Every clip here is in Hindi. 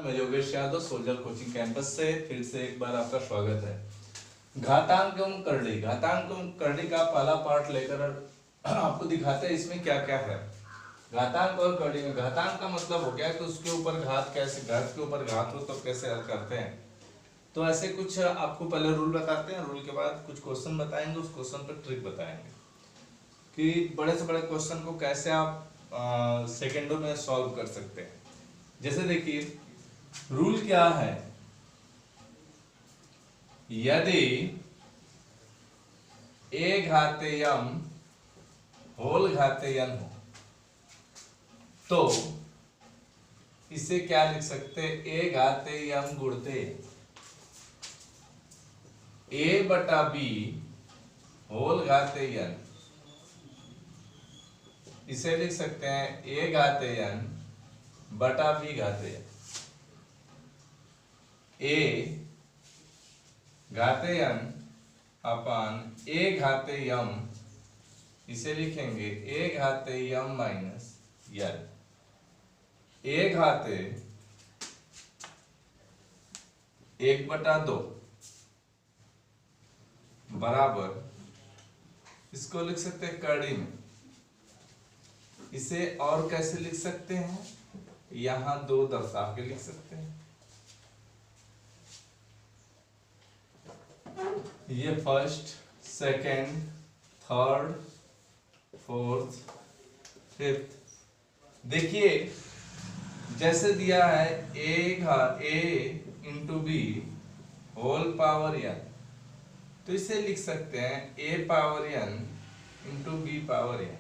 मैं Yogesh Yadav soldier coaching campus से फिर से एक बार आपका स्वागत है। घातांक एवं करड़ी, घातांक एवं करड़ी का पहला पार्ट लेकर आपको दिखाते हैं इसमें क्या क्या है। घातांक और करड़ी में घातांक का मतलब हो गया कि उसके ऊपर घात कैसे, घात के ऊपर घात हो तो कैसे हल करते हैं। तो ऐसे कुछ आपको पहले रूल बताते हैं, रूल के बाद कुछ क्वेश्चन बताएंगे, उस क्वेश्चन पर ट्रिक बताएंगे कि बड़े से बड़े क्वेश्चन को कैसे आप सेकेंडों में सॉल्व कर सकते हैं। जैसे देखिए रूल क्या है, यदि a घाते m होल घाते n हो तो इसे क्या लिख सकते हैं, a घाते m गुणते a बटा b होल घाते n, इसे लिख सकते हैं a घाते n बटा b घाते n। a घाते n अपान a घाते m, इसे लिखेंगे a घाते m माइनस n। a घाते 1/2 बराबर, इसको लिख सकते हैं करड़ी में। इसे और कैसे लिख सकते हैं, यहां 2 दर्शा के लिख सकते हैं। ये first, second, third, fourth, fifth. देखिए जैसे दिया है a into B whole power n, तो इसे लिख सकते हैं a power n into B power n।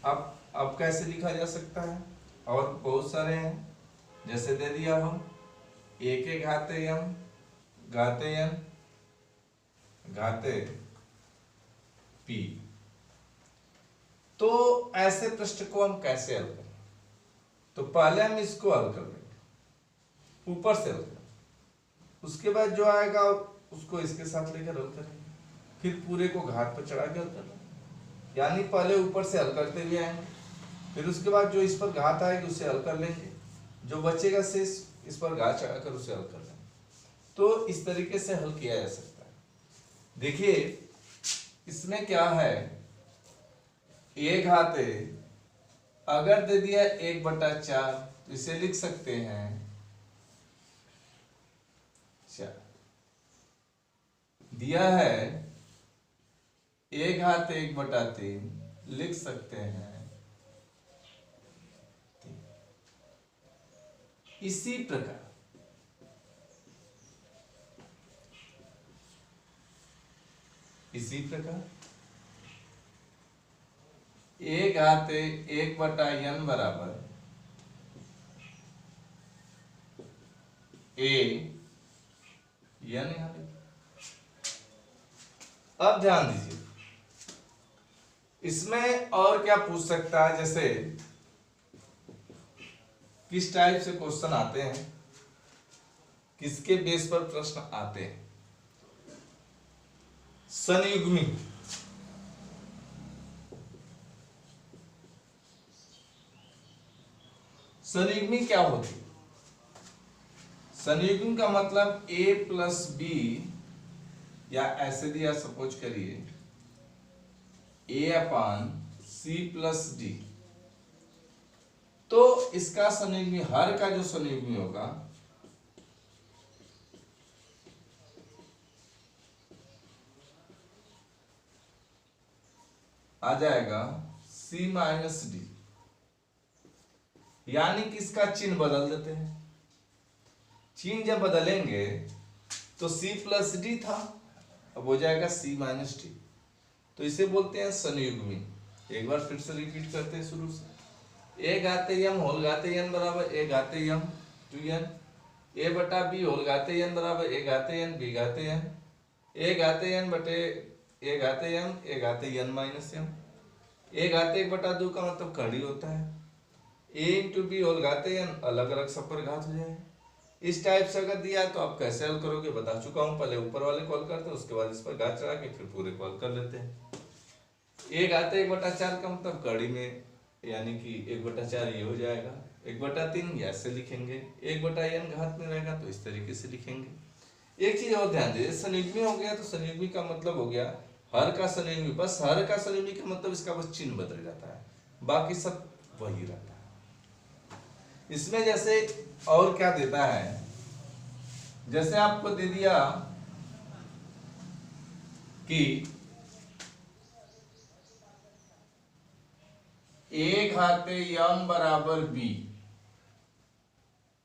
अब कैसे लिखा जा सकता है, और बहुत सारे हैं। जैसे दे दिया हम a के घाते m घाते n घाते p, तो ऐसे प्रश्न को हम कैसे हल करें। तो पहले हम इसको हल कर लेंगे, ऊपर से हल करें, उसके बाद जो आएगा उसको इसके साथ लेकर हल करेंगे, फिर पूरे को घात पर चढ़ा के हल कर लेंगे। यानी पहले ऊपर से हल करते हुए आएंगे, फिर उसके बाद जो इस पर घात आएगी उसे हल कर लेंगे, जो बचेगा शेष इस पर घात चढ़ाकर उसे हल कर लेंगे। तो इस तरीके से हल किया जा सकता है। देखिए इसमें क्या है, a घाते अगर दे दिया 1/4 तो इसे लिख सकते हैं 4। दिया है a घाते 1/3 लिख सकते हैं 3। इसी प्रकार a घाते 1/n बराबर a n यहां पे। अब ध्यान दीजिए इसमें और क्या पूछ सकता है, जैसे किस टाइप से क्वेश्चन आते हैं, किसके बेस पर प्रश्न आते हैं। संयुग्मी, संयुग्मी क्या होती है। संयुग्मी का मतलब a प्लस बी, या ऐसे दिया सपोज करिए a upon C plus D. तो इसका संयुग्मी, हर का जो संयुग्मी होगा आ जाएगा c माइनस डी। यानी कि इसका चिन्ह बदल देते हैं। चिन्ह जब बदलेंगे तो c प्लस डी था, अब हो जाएगा c माइनस डी। तो इसे बोलते हैं संयुग्मी। एक बार फिर से रिपीट करते हैं शुरू से। a घाते m होल घाते n बराबर a घाते m टू n, a बटा b होल घाते n बराबर a घाते n b घाते n, a घाते n बटे a घाते m a घाते n माइनस m। a घाते 1/2 का मतलब करड़ी होता है। a इंटू बी होल घाते n, अलग अलग सब पर घात हो जाएगा। इस टाइप से अगर दिया तो आप कैसे हल करोगे बता चुका हूं। पहले ऊपर वाले को हल करते हैं, उसके बाद इस पर घात चढ़ा के फिर पूरे को हल कर लेते हैं। a घाते 1/4 का मतलब करड़ी में, यानी कि 1/4 ये हो जाएगा 1/3 या ऐसे लिखेंगे, 1/n घात में रहेगा तो इस तरीके से लिखेंगे। एक चीज और ध्यान दीजिए, संयुग्मी हो गया तो संयुग्मी का मतलब हो गया हर का संयुग्मी, बस हर का संयुग्मी का मतलब इसका बस चिन्ह बदल जाता है, बाकी सब वही रहता है। इसमें जैसे और क्या देता है, जैसे आपको दे दिया कि a घाते m बराबर b,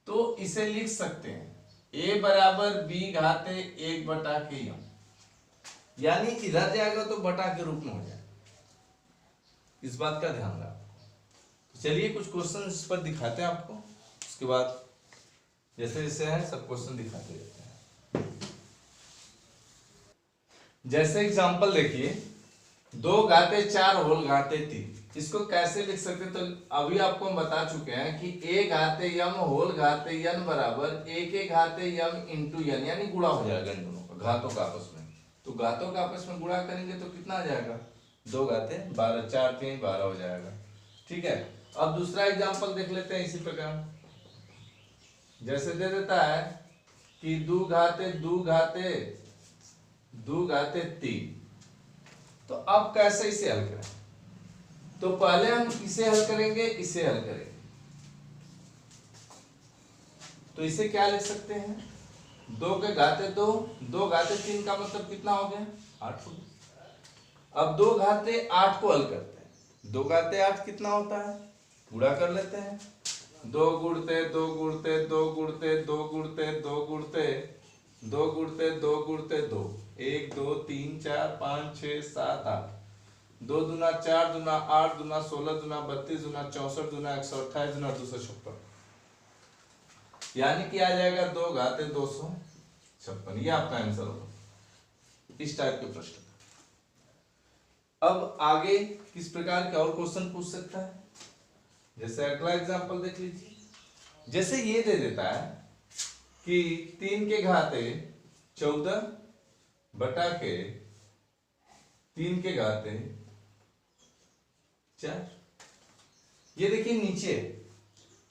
तो इसे लिख सकते हैं a बराबर b घाते 1/m, यानी इधर जाएगा तो बटा के रूप में हो जाएगा, इस बात का ध्यान रखना। तो चलिए कुछ क्वेश्चन इस पर दिखाते हैं आपको, उसके बाद जैसे जैसे है सब क्वेश्चन दिखाते रहते हैं। जैसे एग्जांपल देखिए, 2 घाते 4 होल घाते 3, इसको कैसे लिख सकते, तो अभी आपको हम बता चुके हैं कि a घाते m होल घाते n बराबर a घाते m इंटू n, यानी गुणा हो जाएगा इन दोनों का, घातों का आपस में। तो घातों का आपस में गुणा करेंगे तो कितना आ जाएगा, 2 घाते 12, 4 3 12 हो जाएगा। ठीक है, अब दूसरा एग्जांपल देख लेते हैं इसी प्रकार। जैसे दे देता है कि 2 घाते 3, तो अब कैसे इसे हल करें, तो पहले हम इसे हल करेंगे, इसे हल करेंगे। तो इसे क्या लिख सकते हैं, 2 के घाते 2, 2 घाते 3 का मतलब कितना हो गया, 8 हो गया। अब 2 घाते 8 को हल करते हैं, 2 घाते 8 कितना होता है, पूरा कर लेते हैं, 2 गुणते 2 गुणते 2 गुणते 2 गुणते 2 गुणते 2 गुणते 2 गुणते 2, 1 2 3 4 5 6 7 8, 2 दूना 4 दूना 8 दूना 16 दूना 32 दूना 64 दूना 128 दूना 256, यानी कि आ जाएगा 2 घाते 256, ये आपका आंसर होगा इस टाइप के प्रश्न। अब आगे किस प्रकार के और क्वेश्चन पूछ सकता है, जैसे अगला एग्जांपल देख लीजिए। जैसे ये दे देता है कि 3 के घाते 14 बटा के 3 के घाते 4, ये देखिए नीचे,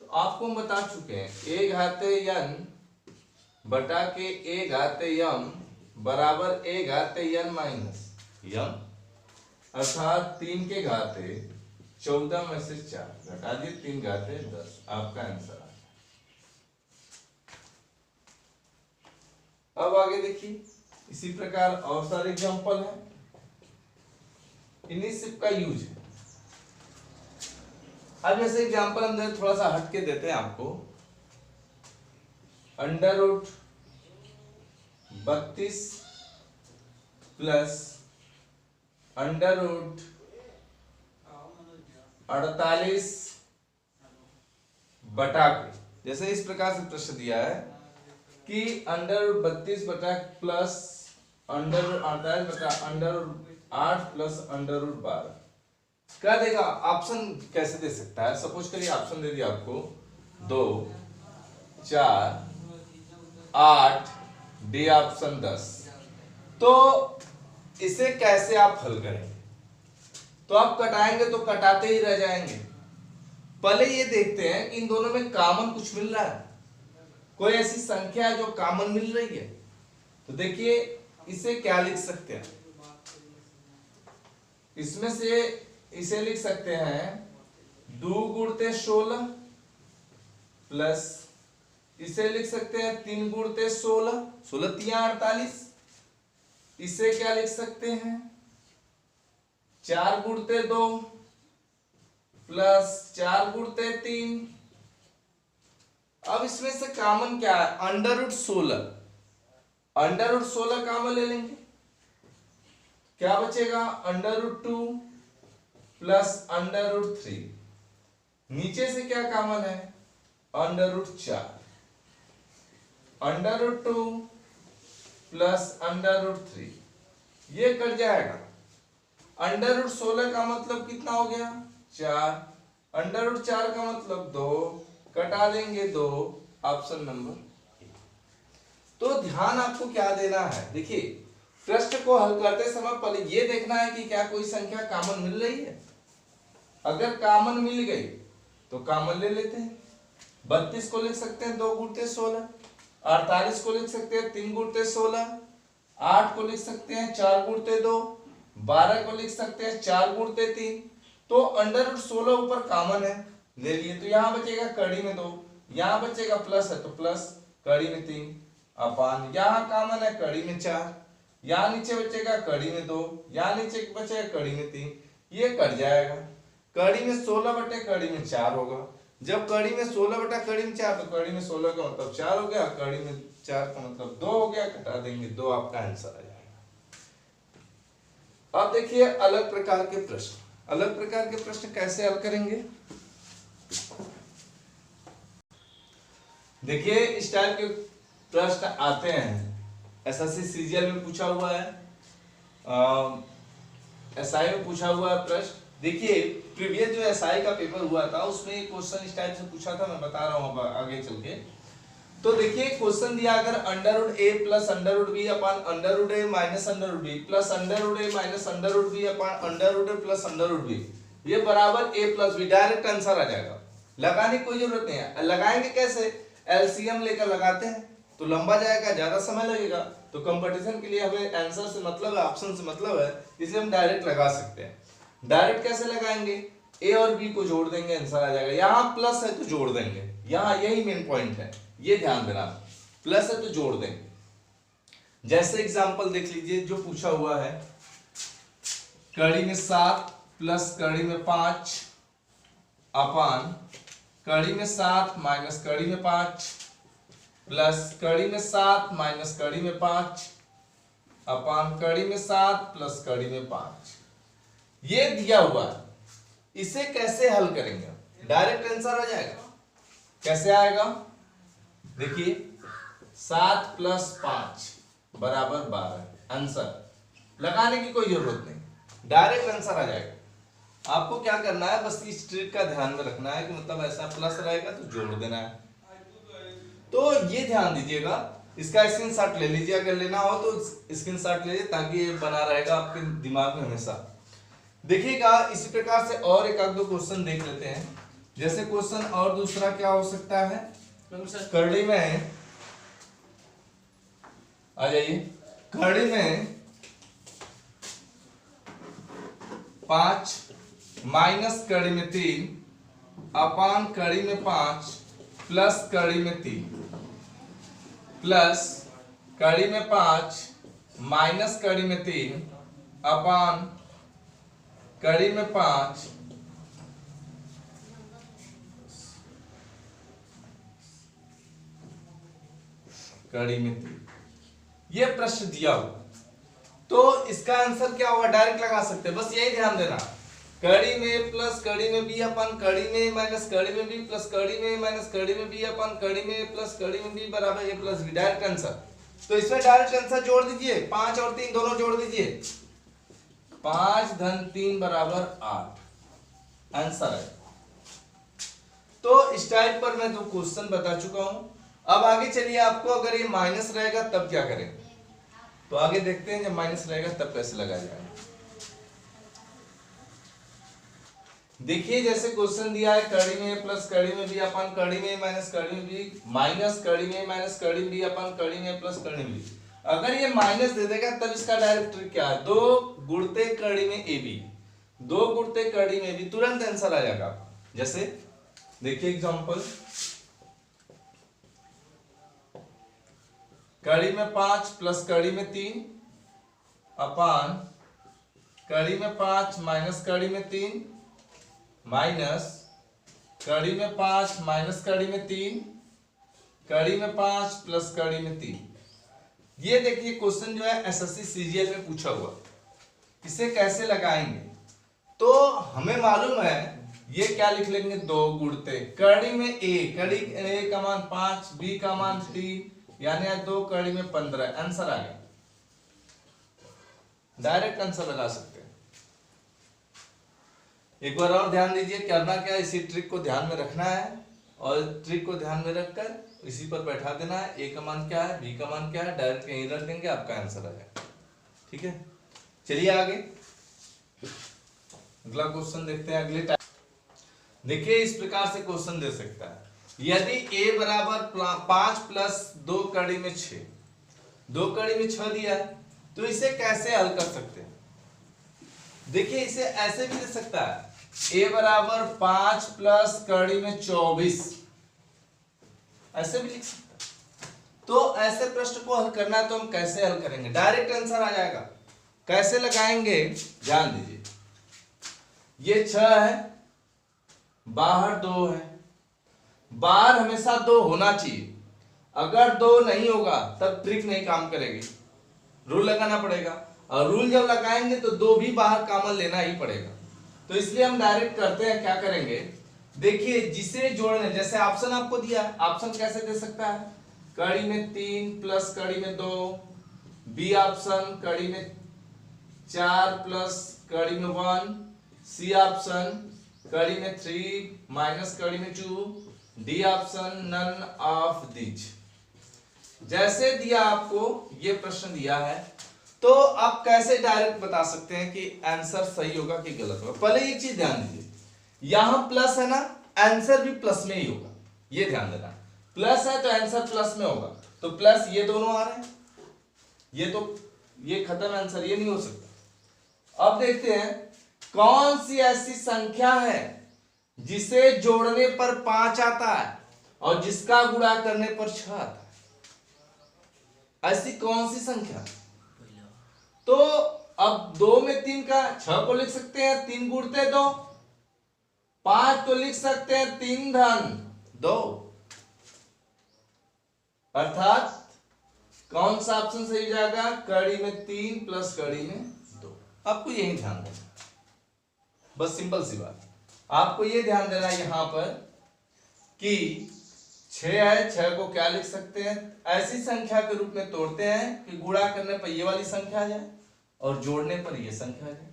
तो आपको हम बता चुके हैं a घाते n बटा के a घाते m बराबर a घाते n माइनस m, अर्थात 3 के घाते 14 में से 4 घटा दिए, 3 घाते 10, आपका आंसर आ गया। अब आगे देखिए, इसी प्रकार और सारे एग्जांपल हैं, इन्हीं सब का यूज है। अब जैसे एग्जांपल हम थोड़ा सा हट के देते हैं आपको, under root 32 plus under root 48 बटा के, जैसे इस प्रकार से प्रश्न दिया है कि अंडर रूट 32 बटा प्लस अंडर रूट 48 बटा under root 8 plus under root 12, क्या देगा, ऑप्शन कैसे दे सकता है। सपोज करिए ऑप्शन दे दिया आपको 2 4 8 डी ऑप्शन 10, तो इसे कैसे आप हल करेंगे, तो आप कटाएंगे तो कटाते ही रह जाएंगे। पहले ये देखते हैं कि इन दोनों में कॉमन कुछ मिल रहा है, कोई ऐसी संख्या है जो कॉमन मिल रही है। तो देखिए इसे क्या लिख सकते हैं, इसमें से इसे लिख सकते हैं 2 गुणते 16 प्लस इसे लिख सकते हैं 3 गुणते 16, 16 तिया 48, इसे क्या लिख सकते हैं 4 गुणते 2 प्लस 4 गुणते 3। अब इसमें से कॉमन क्या है, under root 16, under root 16 common ले लेंगे, क्या बचेगा under root 2 plus under root 3, नीचे से क्या कॉमन है under root 4, under root 2 plus under root 3, ये कट जाएगा। अंडर रूट 16 का मतलब कितना हो गया 4, अंडर रूट 4 का मतलब 2, कटा देंगे 2, ऑप्शन नंबर। तो ध्यान आपको क्या देना है, देखिए प्रश्न को हल करते समय पहले ये देखना है कि क्या कोई संख्या कॉमन मिल रही है, अगर कॉमन मिल गई तो कॉमन ले लेते हैं, 32 को लिख सकते हैं 2 गुणते 16, 48 को लिख सकते हैं 3 गुणते 16, 8 को लिख सकते हैं 4 गुणते 2, 12 को लिख सकते हैं 4 गुणते 3। तो अंडर रूट 16 ऊपर कॉमन है, ले लिए, तो यहाँ बचेगा कड़ी में 2, यहाँ बचेगा प्लस है तो प्लस, कड़ी में 3 अपान, यहाँ कॉमन है कड़ी में 4, यहाँ नीचे बचेगा कड़ी में 2, यहाँ नीचे बचेगा कड़ी में 3, ये कट जाएगा। कड़ी में 16 बटे कड़ी में 4 होगा। जब कड़ी में 16 बटा कड़ी में 4 तो कड़ी में 16 का मतलब 4 हो गया, कड़ी में 4 का मतलब 2 हो गया, घटा देंगे 2, आपका आंसर आ जाएगा। अब देखिए अलग प्रकार के प्रश्न, अलग प्रकार के प्रश्न कैसे हल करेंगे। देखिए इस टाइप के प्रश्न आते हैं, एसएससी सीजीएल में पूछा हुआ है, एसआई में पूछा हुआ है प्रश्न। देखिए प्रीवियस जो एसआई का पेपर हुआ था उसमें एक क्वेश्चन इस टाइप से पूछा था, मैं बता रहा हूं आगे चल के। तो देखिए क्वेश्चन दिया, अगर under root A plus under root B upon under root A minus under root B plus under root A minus under root B upon under root A plus under root B, ये बराबर A plus B, direct answer आ जाएगा, लगाने की कोई जरूरत नहीं है। लगाएंगे कैसे, एलसीएम लेकर लगाते हैं तो लंबा जाएगा, ज्यादा समय लगेगा, तो कंपटीशन के लिए हमें आंसर से मतलब है, ऑप्शन से मतलब है, इसे हम डायरेक्ट लगा सकते हैं। डायरेक्ट कैसे लगाएंगे, ए और बी को जोड़ देंगे, आंसर आ जाएगा। यहाँ प्लस है तो जोड़ देंगे, यहाँ यही मेन पॉइंट है, ये ध्यान देना, प्लस है तो जोड़ देंगे। जैसे एग्जांपल देख लीजिए जो पूछा हुआ है, कड़ी में 7 प्लस कड़ी में 5 अपान कड़ी में 7 माइनस कड़ी में 5 प्लस कड़ी में 7 माइनस कड़ी में 5 अपान कड़ी में 7 प्लस कड़ी में 5, ये दिया हुआ है। इसे कैसे हल करेंगे, डायरेक्ट आंसर आ जाएगा। कैसे आएगा, देखिए 7 प्लस 5 बराबर 12, आंसर लगाने की कोई जरूरत नहीं, डायरेक्ट आंसर आ जाएगा। आपको क्या करना है, बस इस ट्रिक का ध्यान में रखना है कि मतलब ऐसा प्लस रहेगा तो जोड़ देना है। तो ये ध्यान दीजिएगा, इसका स्क्रीनशॉट ले लीजिए, अगर लेना हो तो स्क्रीनशॉट ले लीजिए ताकि ये बना रहेगा आपके दिमाग में हमेशा। देखिएगा इसी प्रकार से और एक आध दो क्वेश्चन देख लेते हैं। जैसे क्वेश्चन और दूसरा क्या हो सकता है, करड़ी में आ जाइए, करड़ी में 5 माइनस कड़ी में 3 अपान कड़ी में 5 प्लस कड़ी में 3 प्लस कड़ी में 5 माइनस कड़ी में 3 अपान कड़ी में 5 कड़ी में 3, ये प्रश्न दिया हुआ, तो इसका आंसर क्या होगा, डायरेक्ट लगा सकते हैं। बस यही ध्यान देना, कड़ी में प्लस कड़ी में बी अपन कड़ी में माइनस कड़ी में बी प्लस कड़ी में माइनस कड़ी में बी अपन कड़ी में प्लस कड़ी में बी बराबर A plus B, direct answer. तो इसमें डायरेक्ट आंसर जोड़ दीजिए, 5 और 3 दोनों जोड़ दीजिए, 5 धन 3 बराबर 8, आंसर है। तो इस टाइप पर मैं 2 क्वेश्चन बता चुका हूं। अब आगे चलिए, आपको अगर ये माइनस रहेगा तब क्या करें, तो आगे देखते हैं जब माइनस रहेगा तब कैसे लगाया जाएगा। देखिए जैसे क्वेश्चन दिया है, कड़ी में प्लस कड़ी में बी अपन कड़ी में माइनस कड़ी में बी माइनस कड़ी में माइनस कड़ी में बी अपन कड़ी में प्लस कड़ी में बी। अगर ये माइनस दे देगा तब इसका डायरेक्ट ट्रिक क्या है, 2 गुणते कड़ी में ए बी, 2 गुणते कड़ी में बी, तुरंत आंसर आ जाएगा। जैसे देखिए एग्जांपल, कड़ी में 5 प्लस कड़ी में 3 अपान कड़ी में 5 माइनस कड़ी में 3 माइनस कड़ी में 5 माइनस कड़ी में 3 कड़ी में 5 प्लस कड़ी में 3। ये देखिए क्वेश्चन जो है एसएससी सीजीएल में पूछा हुआ, इसे कैसे लगाएंगे, तो हमें मालूम है ये क्या लिख लेंगे, 2 गुणते कड़ी में ए, कड़ी ए का मान 5 बी का मान 3 यानी 2 कड़ी में 15, आंसर आ गया, डायरेक्ट आंसर लगा सकते हैं। एक बार और ध्यान दीजिए, करना क्या, इसी ट्रिक को ध्यान में रखना है और ट्रिक को ध्यान में रखकर इसी पर बैठा देना है। ए का मान क्या है, बी का मान क्या है, डायरेक्ट यहीं रख देंगे, आपका आंसर आ जाएगा। ठीक है, चलिए आगे अगला क्वेश्चन देखते हैं। अगले टाइप देखिए इस प्रकार से क्वेश्चन दे सकता है, यदि a बराबर 5 प्लस 2 कड़ी में 6, 2 कड़ी में 6 दिया है, तो इसे कैसे हल कर सकते हैं? देखिए इसे ऐसे भी दे सकता है, a बराबर 5 प्लस कड़ी में 24, ऐसे भी लिख सकता है। तो ऐसे प्रश्न को हल करना है तो हम कैसे हल करेंगे? डायरेक्ट आंसर आ जाएगा। कैसे लगाएंगे ध्यान दीजिए, ये 6 है, बाहर 2 है, बाहर हमेशा 2 होना चाहिए। अगर 2 नहीं होगा तब ट्रिक नहीं काम करेगी, रूल लगाना पड़ेगा, और रूल जब लगाएंगे तो 2 भी बाहर कॉमन लेना ही पड़ेगा। तो इसलिए हम डायरेक्ट करते हैं, क्या करेंगे देखिए, जिसे जोड़ने, जैसे ऑप्शन आपको दिया है, ऑप्शन कैसे दे सकता है? कड़ी में 3 प्लस कड़ी में 2, बी ऑप्शन कड़ी में 4 प्लस कड़ी में 1, सी ऑप्शन कड़ी में 3 माइनस कड़ी में 2, D option none of this. जैसे दिया आपको ये प्रश्न दिया है, तो आप कैसे डायरेक्ट बता सकते हैं कि आंसर सही होगा कि गलत होगा? पहले एक चीज ध्यान दीजिए, यहां प्लस है ना, आंसर भी प्लस में ही होगा, ये ध्यान देना। प्लस है तो आंसर प्लस में होगा, तो प्लस ये दोनों आ रहे हैं, ये तो ये खत्म आंसर, ये नहीं हो सकता। अब देखते हैं कौन सी ऐसी संख्या है जिसे जोड़ने पर 5 आता है और जिसका गुणा करने पर 6 आता है। ऐसी कौन सी संख्या? तो अब 2 में 3 का 6 को लिख सकते हैं, 3 गुणते 2, 5 को लिख सकते हैं 3 धन 2, अर्थात कौन सा ऑप्शन सही हो जाएगा? कड़ी में 3 प्लस कड़ी में 2। आपको यही ध्यान देना, बस सिंपल सी बात। आपको ये ध्यान देना है यहां पर कि 6 है, 6 को क्या लिख सकते हैं? ऐसी संख्या के रूप में तोड़ते हैं कि गुणा करने पर ये वाली संख्या आ जाए और जोड़ने पर ये संख्या आ जाए।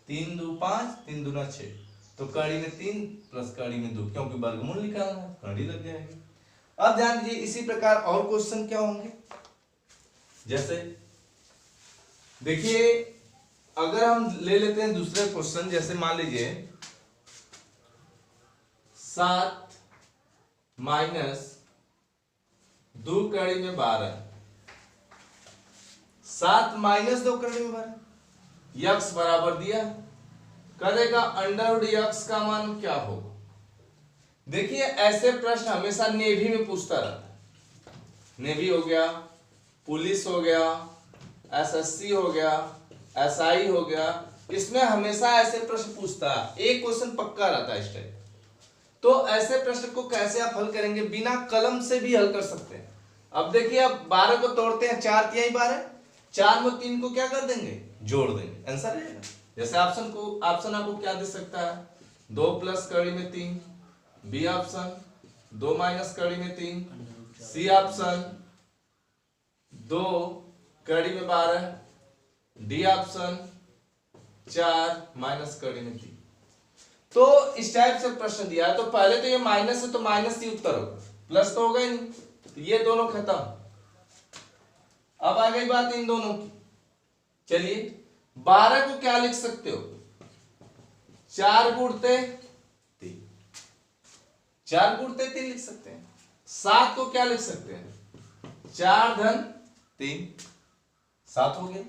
3 2 5, 3 दूना 6, तो कड़ी में 3 प्लस कड़ी में 2, क्योंकि वर्गमूल निकालना है, कड़ी लग जाएगी। अब ध्यान दीजिए, इसी प्रकार और क्वेश्चन क्या होंगे, जैसे देखिए अगर हम ले लेते हैं दूसरे क्वेश्चन, जैसे मान लीजिए 7 माइनस 2 कड़ी में 12, 7 माइनस 2 कड़ी में 12, यक्स बराबर दिया, करेगा अंडर यक्स का मान क्या होगा? देखिए ऐसे प्रश्न हमेशा नेवी में पूछता रहता है, नेवी हो गया, पुलिस हो गया, एसएससी हो गया, एसआई हो गया, इसमें हमेशा ऐसे प्रश्न पूछता है, एक क्वेश्चन पक्का रहता है इस टाइप। तो ऐसे प्रश्न को कैसे आप हल करेंगे? बिना कलम से भी हल कर सकते हैं। अब देखिए, अब 12 को तोड़ते हैं, 4 तिहाई 12, 4 में 3 को क्या कर देंगे? जोड़ देंगे, आंसर रहेगा। जैसे ऑप्शन आपको क्या दे सकता है? 2 प्लस कड़ी में 3, बी ऑप्शन 2 माइनस कड़ी में 3, सी ऑप्शन 2 कड़ी में 12, डी ऑप्शन 4 माइनस कड़ी में 3। तो इस टाइप से प्रश्न दिया है, तो पहले तो ये माइनस है तो माइनस ही उत्तर होगा, प्लस तो होगा ही नहीं, तो ये दोनों खत्म। अब आ गई बात इन दोनों की। चलिए 12 को क्या लिख सकते हो? 4 गुणते 3, 4 गुणते 3 लिख सकते हैं। 7 को क्या लिख सकते हैं? 4 धन 3, 7 हो गया।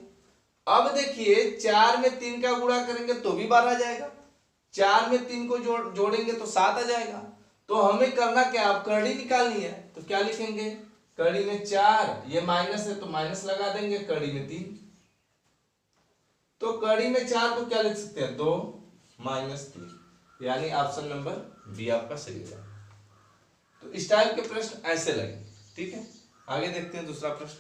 अब देखिए 4 में 3 का गुणा करेंगे तो भी 12 आ जाएगा, 4 में 3 को जोड़ेंगे तो 7 आ जाएगा। तो हमें करना क्या? अब कड़ी निकालनी है, तो क्या लिखेंगे? कड़ी में 4, ये माइनस है तो माइनस लगा देंगे, कड़ी में 3, तो कड़ी में 4 को क्या लिख सकते हैं? 2 माइनस 3, यानी ऑप्शन नंबर बी आपका सही है। तो इस टाइप के प्रश्न ऐसे लगे, ठीक है। आगे देखते हैं दूसरा प्रश्न।